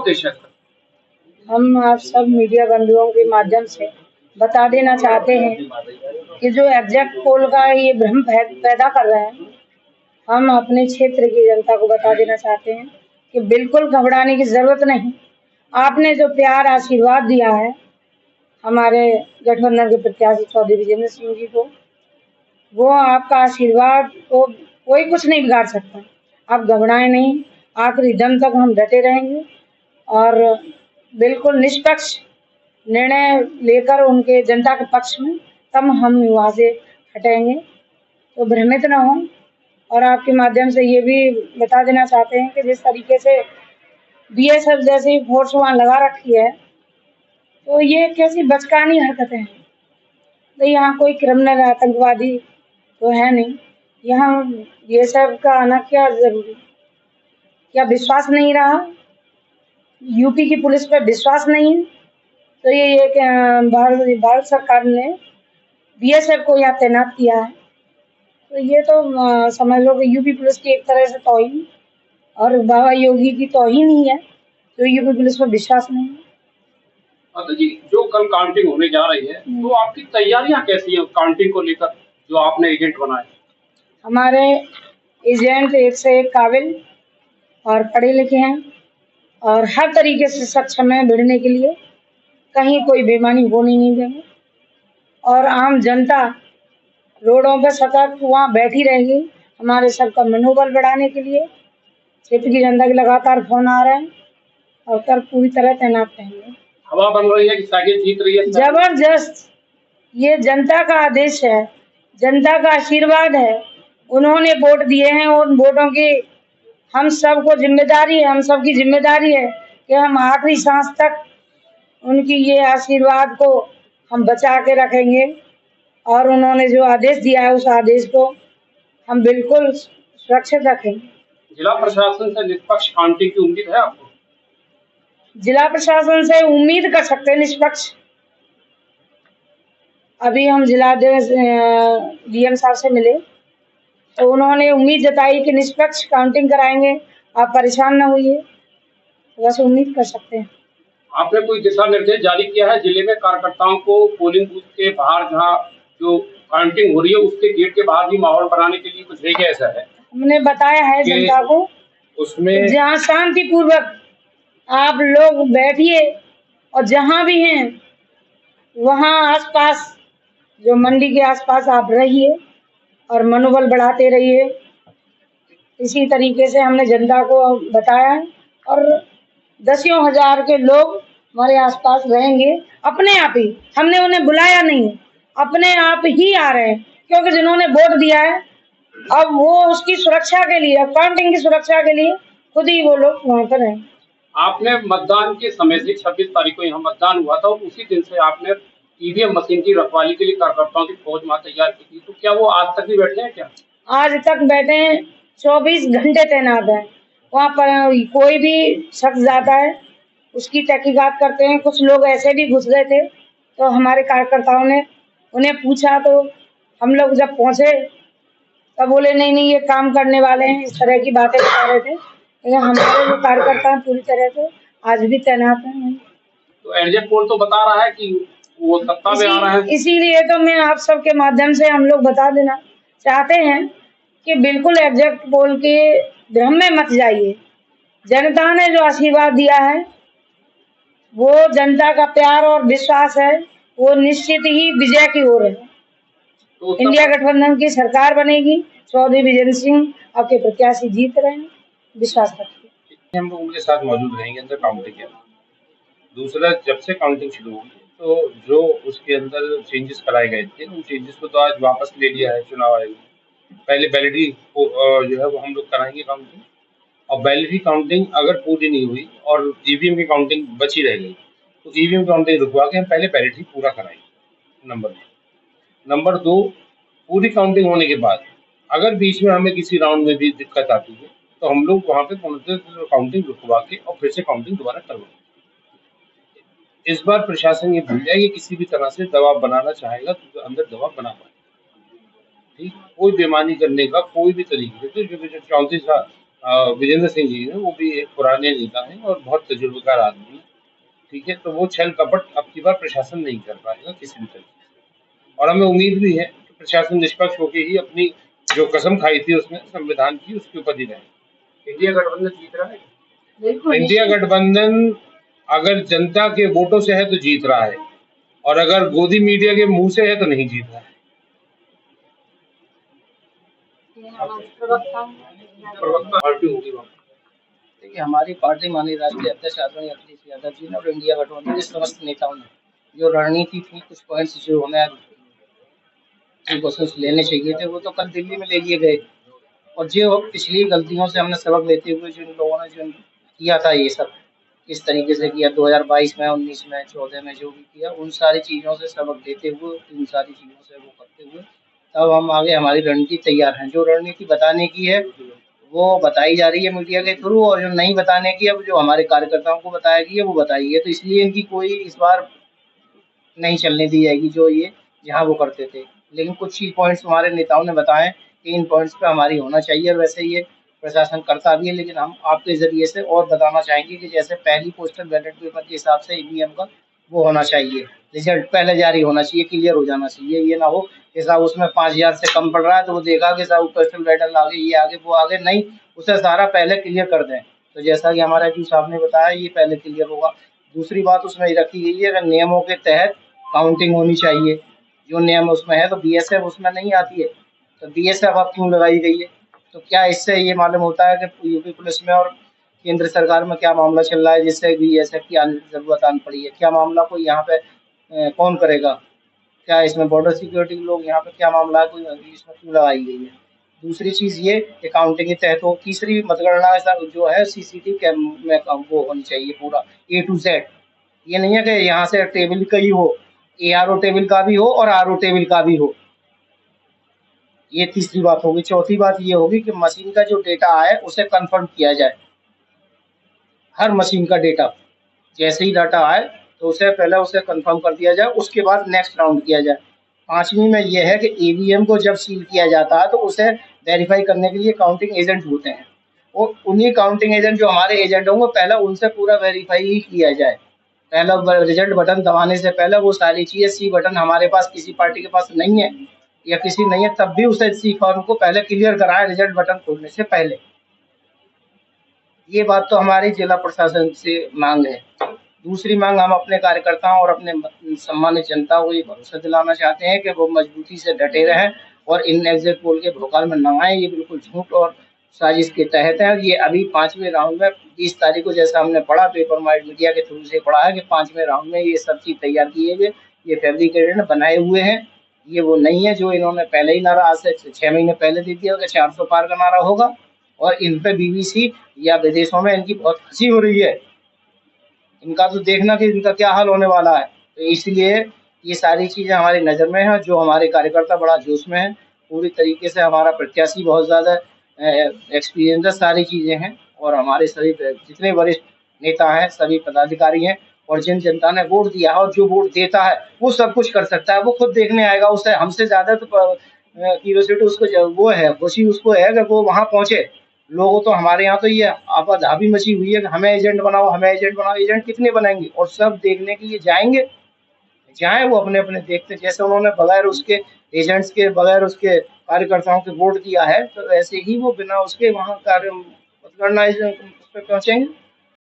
उद्देश्य है? हम आप सब मीडिया बंधुओं के माध्यम से बता देना चाहते हैं कि जो एग्जैक्ट पोल का ये भ्रम पैदा कर रहे हैं, हम अपने क्षेत्र की जनता को बता देना चाहते हैं कि बिल्कुल घबराने की जरूरत नहीं। आपने जो प्यार आशीर्वाद दिया है हमारे गठबंधन के प्रत्याशी चौधरी विजेंद्र सिंह जी को, वो आपका आशीर्वाद को कोई कुछ नहीं बिगाड़ सकता। आप घबराएं नहीं, आखिरी दम तक हम डटे रहेंगे और बिल्कुल निष्पक्ष निर्णय लेकर उनके जनता के पक्ष में तब हम वहाँ से हटेंगे। तो भ्रमित न हो। और आपके माध्यम से ये भी बता देना चाहते हैं कि जिस तरीके से बीएसएफ जैसी फोर्स वहाँ लगा रखी है, तो ये कैसी बचकानी हरकतें हैं। तो यहाँ कोई क्रिमिनल आतंकवादी तो है नहीं, यहाँ बीएसएफ का आना क्या जरूरी, क्या विश्वास नहीं रहा, यूपी की पुलिस पे विश्वास नहीं है, तो ये भारत सरकार ने बीएसएफ को यहाँ तैनात किया है। तो ये तो समझ लो कि यूपी पुलिस की एक तरह से तौहीन और बाबा योगी की तौहीन ही है, तो यूपी पुलिस पर विश्वास नहीं है। माता जी, जो कल काउंटिंग होने जा रही है, तो आपकी तैयारियां कैसी हैं काउंटिंग को लेकर, जो आपने एजेंट बनाए? हमारे एजेंट एक से एक काबिल और पढ़े लिखे हैं और हर तरीके से सक्षम है भिड़ने के लिए, कहीं कोई बेईमानी होने नहीं देंगे। और आम जनता रोडों पर सतर्क वहाँ बैठी रहेगी हमारे सबका मनोबल बढ़ाने के लिए। क्षेत्र की जनता के लगातार फोन आ रहे हैं और कर पूरी तरह तैनात रहेंगे। हवा बन रही है कि साइकिल जीत रही है? जबरदस्त, ये जनता का आदेश है, जनता का आशीर्वाद है, उन्होंने वोट दिए हैं और वोटों की हम सबको जिम्मेदारी है, हम सबकी जिम्मेदारी है कि हम आखिरी सांस तक उनकी ये आशीर्वाद को हम बचा के रखेंगे और उन्होंने जो आदेश दिया है उस आदेश को हम बिल्कुल सुरक्षित रखेंगे। जिला प्रशासन से निष्पक्ष काउंटिंग की उम्मीद है आपको? जिला प्रशासन से उम्मीद कर सकते हैं निष्पक्ष। अभी हम जिलाध्यक्ष डीएम साहब से मिले तो उन्होंने उम्मीद जताई कि निष्पक्ष काउंटिंग कराएंगे, आप परेशान न होइए, बस उम्मीद कर सकते हैं। आपने कोई दिशा निर्देश जारी किया है जिले में कार्यकर्ताओं को पोलिंग बूथ के बाहर, जहाँ जो काउंटिंग हो रही है उसके गेट के बाहर भी माहौल बनाने के लिए कुछ है क्या? ऐसा है हमने बताया है जनता को, उसमें जहाँ शांतिपूर्वक आप लोग बैठिए और जहाँ भी हैं वहाँ आसपास जो मंडी के आसपास आप रहिए और मनोबल बढ़ाते रहिए। इसी तरीके से हमने जनता को बताया और दसियों हजार के लोग हमारे आसपास रहेंगे अपने आप ही, हमने उन्हें बुलाया नहीं, अपने आप ही आ रहे हैं, क्योंकि जिन्होंने वोट दिया है अब वो उसकी सुरक्षा के लिए, काउंटिंग की सुरक्षा के लिए खुद ही वो लोग वहाँ पर हैं। आपने मतदान के समय से 26 तारीख को यहाँ मतदान हुआ था और उसी दिन से आपने ईवीएम मशीन की रखवाली के लिए कार्यकर्ताओं की फौज वहाँ तैयार की थी, तो क्या वो आज तक भी बैठे हैं? क्या आज तक बैठे हैं, 24 घंटे तैनात है वहाँ पर। कोई भी शख्स जाता है उसकी तहकीकात करते हैं। कुछ लोग ऐसे भी घुस गए थे तो हमारे कार्यकर्ताओं ने उन्हें पूछा, तो हम लोग जब पहुंचे तब बोले नहीं नहीं ये काम करने वाले हैं, इस तरह की बातें बता रहे थे। लेकिन हमारे जो कार्यकर्ता पूरी तरह से आज भी तैनात हैं। तो एग्जिट पोल तो बता रहा है कि वो सत्ता में आ रहा है। इसीलिए तो मैं आप सबके माध्यम से हम लोग बता देना चाहते हैं कि बिल्कुल एग्जिट पोल के भ्रम में मत जाइए। जनता ने जो आशीर्वाद दिया है, वो जनता का प्यार और विश्वास है, वो निश्चित ही विजय की ओर है। तो इंडिया गठबंधन की सरकार बनेगी, चौधरी विजेंद्र सिंह आपके प्रत्याशी जीत रहे हैं, विश्वास रखिए। हम लोग उनके साथ मौजूद रहेंगे अंदर काउंटिंग के। दूसरा, जब से काउंटिंग शुरू हुई तो जो उसके अंदर चेंजेस कराए गए थे उन चेंजेस को तो आज वापस ले लिया है चुनाव आयोग ने। पहले बैलेटरी को जो है वो हम लोग कराएंगे काउंटिंग, और बैलेटरी काउंटिंग अगर पूरी नहीं हुई और ईवीएम की काउंटिंग बची रह गई तो ईवीएम काउंटिंग रुकवा के हम पहले बैलेटरी पूरा कराएंगे, नंबर 1। नंबर 2, पूरी काउंटिंग होने के बाद अगर बीच में हमें किसी राउंड में भी दिक्कत आती है तो हम लोग वहाँ पे काउंटिंग रुकवा के और फिर से काउंटिंग दोबारा करवाएंगे। इस बार प्रशासन ये भूल जाए कि किसी भी तरह से दबाव बनाना चाहेगा तो अंदर दबाव बना पाए, ठीक, कोई बेईमानी करने का कोई भी तरीके से, क्योंकि जो 34 विजेंद्र सिंह जी हैं, वो भी एक पुराने नेता हैं और बहुत तजुर्बेकार आदमी हैं, ठीक है? तो वो छल कपट अब की बार प्रशासन नहीं कर पाएगा किसी भी तरीके से। और हमें उम्मीद भी है कि प्रशासन निष्पक्ष होके ही अपनी जो कसम खाई थी उसने संविधान की, उसके ऊपर ही रहे। इंडिया गठबंधन जीत रहा है। बिल्कुल इंडिया गठबंधन अगर जनता के वोटों से है तो जीत रहा है, और अगर गोदी मीडिया के मुंह से है तो नहीं जीत रहा है। प्रवक्ता पार्टी होगी वहाँ। देखिए, हमारी पार्टी माननीय राष्ट्रीय अध्यक्ष आदरणीय अखिलेश यादव जी ने और इंडिया गठबंधन के समस्त नेताओं ने जो रणनीति थी, कुछ पॉइंट्स जो हमें प्रिकॉशंस लेने चाहिए थे, वो तो कल दिल्ली में ले लिए गए। और जो पिछली गलतियों से हमने सबक लेते हुए जिन लोगों ने जो किया था ये सब, किस तरीके से किया 2022 में, 19 में, 14 में जो भी किया, उन सारी चीज़ों से सबक देते हुए, उन सारी चीज़ों से वो करते हुए, तब हम आगे हमारी रणनीति तैयार हैं। जो रणनीति बताने की है वो बताई जा रही है मीडिया के थ्रू, और जो नहीं बताने की है, जो हमारे कार्यकर्ताओं को बताया गई है वो बताई है। तो इसलिए इनकी कोई इस बार नहीं चलने दी जाएगी जो ये जहाँ वो करते थे। लेकिन कुछ ही पॉइंट्स हमारे नेताओं ने बताए कि इन पॉइंट्स पे हमारी होना चाहिए, और वैसे ये प्रशासन करता भी है। लेकिन हम आपके ज़रिए से और बताना चाहेंगे कि जैसे पहली पोस्टल बैलेट पेपर के हिसाब से ईवीएम का वो होना चाहिए, रिजल्ट पहले जारी होना चाहिए, क्लियर हो जाना चाहिए। ये ना हो कि साहब उसमें 5000 से कम पड़ रहा है तो वो देखा कि साहब पोस्टल बैलेट आगे, ये आगे, वो आगे, नहीं, उसे सारा पहले क्लियर कर दें। तो जैसा कि हमारा जी साहब ने बताया, ये पहले क्लियर होगा। दूसरी बात उसमें ये रखी गई है कि नियमों के तहत काउंटिंग होनी चाहिए। जो नियम उसमें है, तो बीएसएफ उसमें नहीं आती है, तो बीएसएफ अब क्यों लगाई गई है? तो क्या इससे ये मालूम होता है कि यूपी पुलिस में और केंद्र सरकार में क्या मामला चल रहा है जिससे बीएसएफ की जरूरत आनी पड़ी है? क्या मामला कोई यहाँ पे कौन करेगा? क्या इसमें बॉर्डर सिक्योरिटी के लोग यहाँ पे क्या मामला है, कोई इसमें क्यों लगाई गई है? दूसरी चीज ये कि काउंटिंग के तहत हो। तीसरी मतगणना जो है सीसीटीवी कैम में वो होनी चाहिए पूरा A to Z। ये नहीं है कि यहाँ से टेबल का ही हो, ARO टेबल का भी हो और RO टेबल का भी हो। ये तीसरी बात होगी। चौथी बात ये होगी कि मशीन का जो डेटा आए उसे कंफर्म किया जाए। हर मशीन का डेटा जैसे ही डाटा आए तो उसे पहले उसे कंफर्म कर दिया जाए, उसके बाद नेक्स्ट राउंड किया जाए। पांचवी में यह है कि ईवीएम को जब सील किया जाता है तो उसे वेरीफाई करने के लिए काउंटिंग एजेंट होते हैं, और उन्हीं काउंटिंग एजेंट जो हमारे एजेंट होंगे पहले उनसे पूरा वेरीफाई ही किया जाए। पहला रिजल्ट बटन दबाने से पहले वो सारी चीजें, सी बटन हमारे पास किसी पार्टी के पास नहीं है या किसी नहीं है, तब भी उसे सी फॉर्म को पहले क्लियर कराए रिजल्ट बटन खोलने से पहले। ये बात तो हमारी जिला प्रशासन से मांग है। दूसरी मांग, हम अपने कार्यकर्ताओं और अपने सम्मानित जनता को ये भरोसा दिलाना चाहते हैं कि वो मजबूती से डटे रहें और इन एग्जिट पोल के भोकाल में न आए। ये बिल्कुल झूठ और साजिश के तहत है। ये अभी 5वें राउंड में 20 तारीख को जैसा हमने पढ़ा, पेपर माइड मीडिया के थ्रू से पढ़ा है कि 5वें राउंड में ये सब चीज तैयार किए गए, ये फैब्रिकेटेड बनाए हुए हैं। ये वो नहीं है जो इन्होंने पहले ही नारा आज से 6 महीने पहले दे दिया कि 400 पार का नारा होगा, और इन पे बीबीसी या विदेशों में इनकी बहुत हंसी हो रही है। इनका तो देखना कि इनका क्या हाल होने वाला है। तो इसलिए ये सारी चीज़ें हमारी नज़र में हैं। जो हमारे कार्यकर्ता बड़ा जोश में हैं, पूरी तरीके से हमारा प्रत्याशी बहुत ज़्यादा एक्सपीरियंस है, सारी चीज़ें हैं, और हमारे सभी जितने वरिष्ठ नेता हैं, सभी पदाधिकारी हैं, और जिन जनता ने वोट दिया है और जो वोट देता है वो सब कुछ कर सकता है। वो खुद देखने आएगा, उससे हमसे ज़्यादा तो क्यूरियोसिटी उसको वो है, खुशी उसको है कि वो वहाँ पहुँचे। लोगों तो हमारे यहाँ तो ये आपाधापी मची हुई है कि हमें एजेंट बनाओ, हमें एजेंट बनाओ। एजेंट कितने बनाएंगे? और सब देखने के लिए जाएंगे, जाए वो अपने अपने देखते। जैसे उन्होंने बगैर उसके एजेंट्स के, बगैर उसके कार्यकर्ताओं के वोट दिया है, तो ऐसे ही वो बिना उसके वहाँ कार्य मतगणना उस पर पहुंचेंगे।